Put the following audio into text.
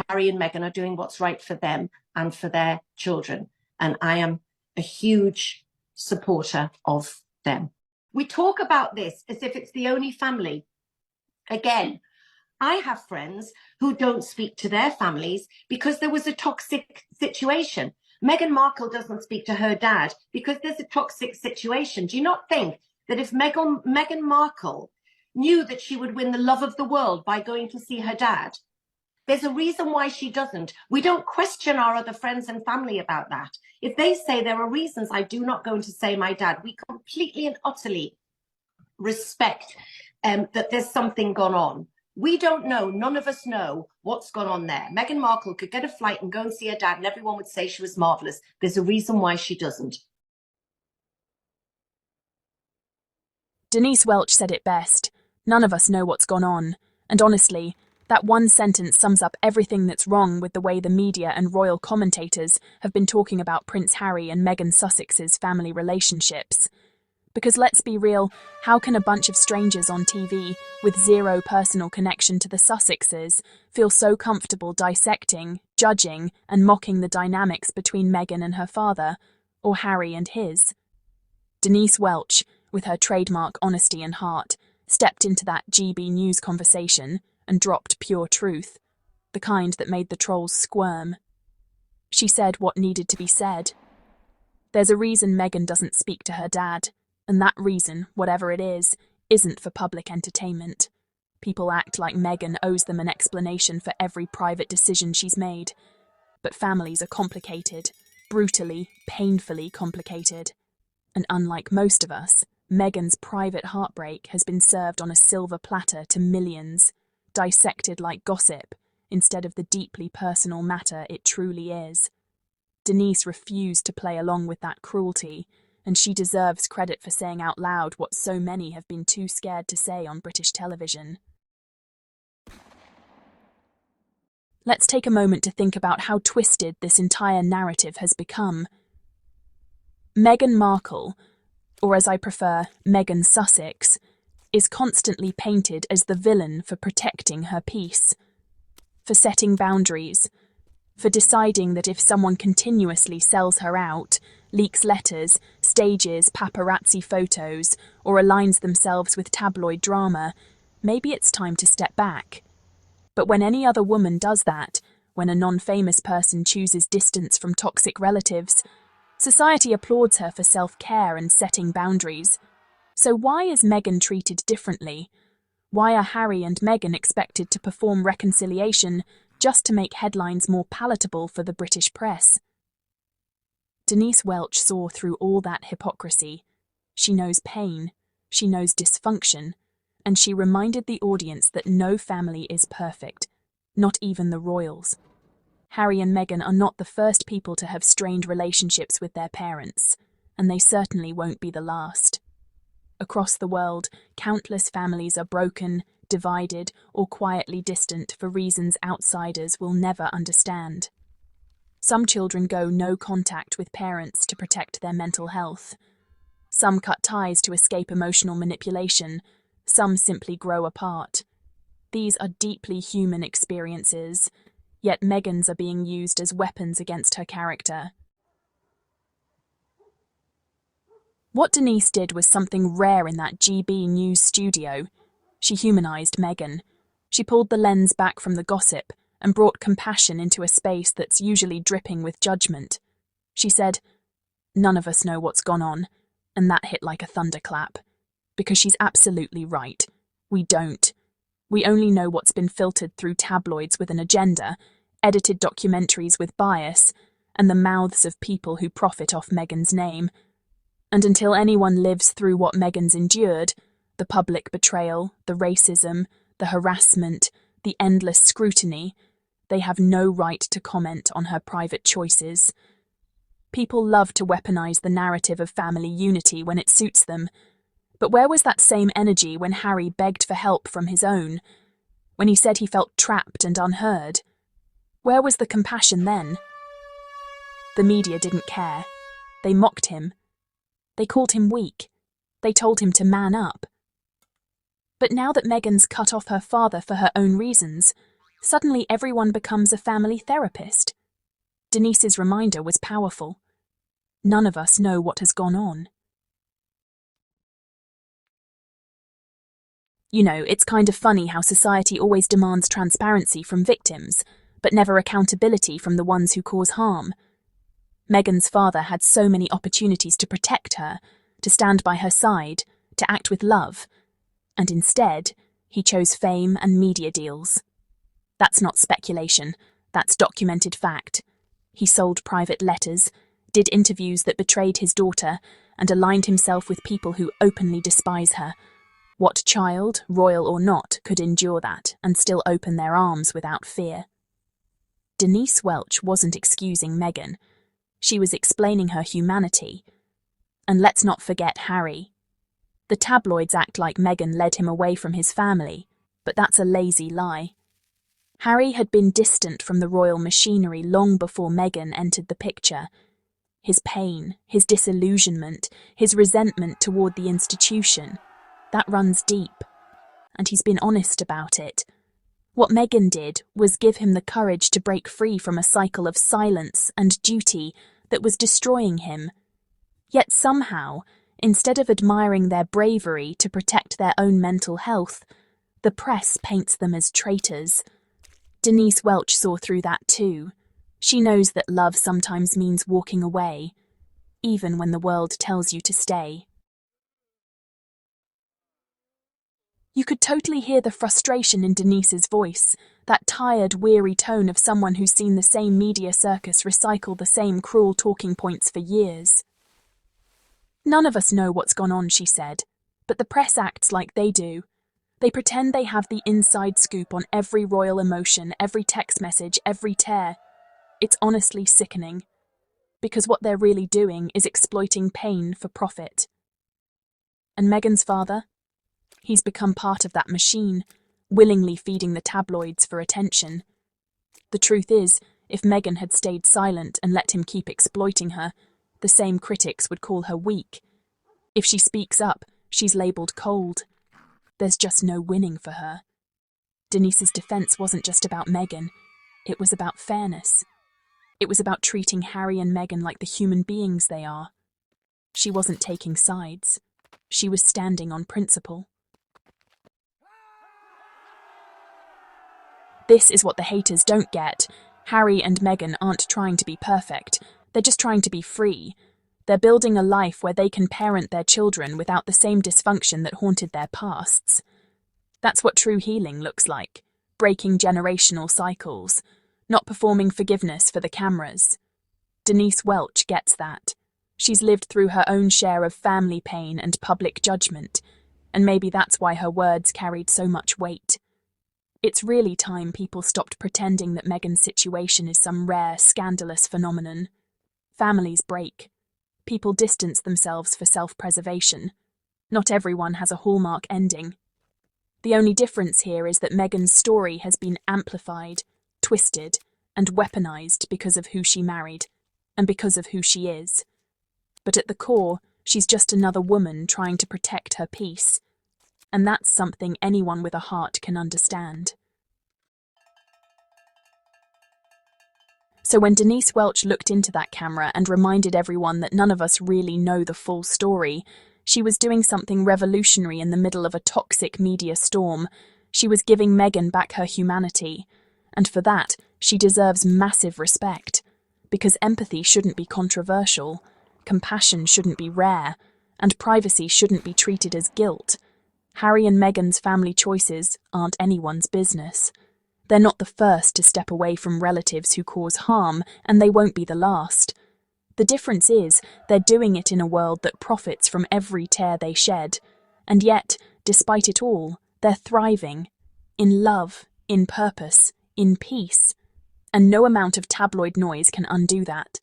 Harry and Meghan are doing what's right for them and for their children. And I am a huge supporter of them. We talk about this as if it's the only family. Again, I have friends who don't speak to their families because there was a toxic situation. Meghan Markle doesn't speak to her dad because there's a toxic situation. Do you not think that if Meghan Markle knew that she would win the love of the world by going to see her dad, there's a reason why she doesn't. We don't question our other friends and family about that. If they say there are reasons I do not go to say my dad, we completely and utterly respect that there's something gone on. We don't know, none of us know what's gone on there. Meghan Markle could get a flight and go and see her dad and everyone would say she was marvellous. There's a reason why she doesn't. Denise Welch said it best. None of us know what's gone on. And honestly, that one sentence sums up everything that's wrong with the way the media and royal commentators have been talking about Prince Harry and Meghan Sussex's family relationships. Because let's be real, how can a bunch of strangers on TV with zero personal connection to the Sussexes feel so comfortable dissecting, judging, and mocking the dynamics between Meghan and her father, or Harry and his? Denise Welch, with her trademark honesty and heart, stepped into that GB News conversation and dropped pure truth, the kind that made the trolls squirm. She said what needed to be said. There's a reason Meghan doesn't speak to her dad. And that reason, whatever it is, isn't for public entertainment. People act like Meghan owes them an explanation for every private decision she's made. But families are complicated, brutally, painfully complicated. And unlike most of us, Meghan's private heartbreak has been served on a silver platter to millions, dissected like gossip, instead of the deeply personal matter it truly is. Denise refused to play along with that cruelty, and she deserves credit for saying out loud what so many have been too scared to say on British television. Let's take a moment to think about how twisted this entire narrative has become. Meghan Markle, or as I prefer, Meghan Sussex, is constantly painted as the villain for protecting her peace, for setting boundaries, for deciding that if someone continuously sells her out, leaks letters, stages paparazzi photos, or aligns themselves with tabloid drama, maybe it's time to step back. But when any other woman does that, when a non-famous person chooses distance from toxic relatives, society applauds her for self-care and setting boundaries. So why is Meghan treated differently? Why are Harry and Meghan expected to perform reconciliation just to make headlines more palatable for the British press? Denise Welch saw through all that hypocrisy. She knows pain, she knows dysfunction, and she reminded the audience that no family is perfect, not even the royals. Harry and Meghan are not the first people to have strained relationships with their parents, and they certainly won't be the last. Across the world, countless families are broken, divided, or quietly distant for reasons outsiders will never understand. Some children go no contact with parents to protect their mental health. Some cut ties to escape emotional manipulation. Some simply grow apart. These are deeply human experiences, yet Meghan's are being used as weapons against her character. What Denise did was something rare in that GB News studio. She humanized Meghan. She pulled the lens back from the gossip and brought compassion into a space that's usually dripping with judgment. She said, "None of us know what's gone on," and that hit like a thunderclap. Because she's absolutely right. We don't. We only know what's been filtered through tabloids with an agenda, edited documentaries with bias, and the mouths of people who profit off Meghan's name. And until anyone lives through what Meghan's endured, the public betrayal, the racism, the harassment, the endless scrutiny, they have no right to comment on her private choices. People love to weaponize the narrative of family unity when it suits them. But where was that same energy when Harry begged for help from his own? When he said he felt trapped and unheard? Where was the compassion then? The media didn't care. They mocked him. They called him weak. They told him to man up. But now that Meghan's cut off her father for her own reasons, Suddenly everyone becomes a family therapist. Denise's reminder was powerful. None of us know what has gone on. You know, it's kind of funny how society always demands transparency from victims, but never accountability from the ones who cause harm. Meghan's father had so many opportunities to protect her, to stand by her side, to act with love, and instead, he chose fame and media deals. That's not speculation, that's documented fact. He sold private letters, did interviews that betrayed his daughter, and aligned himself with people who openly despise her. What child, royal or not, could endure that and still open their arms without fear? Denise Welch wasn't excusing Meghan. She was explaining her humanity. And let's not forget Harry. The tabloids act like Meghan led him away from his family, but that's a lazy lie. Harry had been distant from the royal machinery long before Meghan entered the picture. His pain, his disillusionment, his resentment toward the institution, that runs deep. And he's been honest about it. What Meghan did was give him the courage to break free from a cycle of silence and duty that was destroying him. Yet somehow, instead of admiring their bravery to protect their own mental health, the press paints them as traitors. Denise Welch saw through that too. She knows that love sometimes means walking away, even when the world tells you to stay. You could totally hear the frustration in Denise's voice, that tired, weary tone of someone who's seen the same media circus recycle the same cruel talking points for years. None of us know what's gone on, she said, but the press acts like they do. They pretend they have the inside scoop on every royal emotion, every text message, every tear. It's honestly sickening, because what they're really doing is exploiting pain for profit. And Meghan's father? He's become part of that machine, willingly feeding the tabloids for attention. The truth is, if Meghan had stayed silent and let him keep exploiting her, the same critics would call her weak. If she speaks up, she's labelled cold. There's just no winning for her. Denise's defence wasn't just about Meghan, it was about fairness. It was about treating Harry and Meghan like the human beings they are. She wasn't taking sides. She was standing on principle. This is what the haters don't get. Harry and Meghan aren't trying to be perfect. They're just trying to be free. They're building a life where they can parent their children without the same dysfunction that haunted their pasts. That's what true healing looks like. Breaking generational cycles. Not performing forgiveness for the cameras. Denise Welch gets that. She's lived through her own share of family pain and public judgment, and maybe that's why her words carried so much weight. It's really time people stopped pretending that Meghan's situation is some rare, scandalous phenomenon. Families break. People distance themselves for self-preservation. Not everyone has a hallmark ending. The only difference here is that Meghan's story has been amplified, twisted, and weaponized because of who she married, and because of who she is. But at the core, she's just another woman trying to protect her peace. And that's something anyone with a heart can understand. So when Denise Welch looked into that camera and reminded everyone that none of us really know the full story, she was doing something revolutionary in the middle of a toxic media storm. She was giving Meghan back her humanity. And for that, she deserves massive respect. Because empathy shouldn't be controversial, compassion shouldn't be rare, and privacy shouldn't be treated as guilt. Harry and Meghan's family choices aren't anyone's business. They're not the first to step away from relatives who cause harm, and they won't be the last. The difference is, they're doing it in a world that profits from every tear they shed. And yet, despite it all, they're thriving. In love, in purpose, in peace. And no amount of tabloid noise can undo that.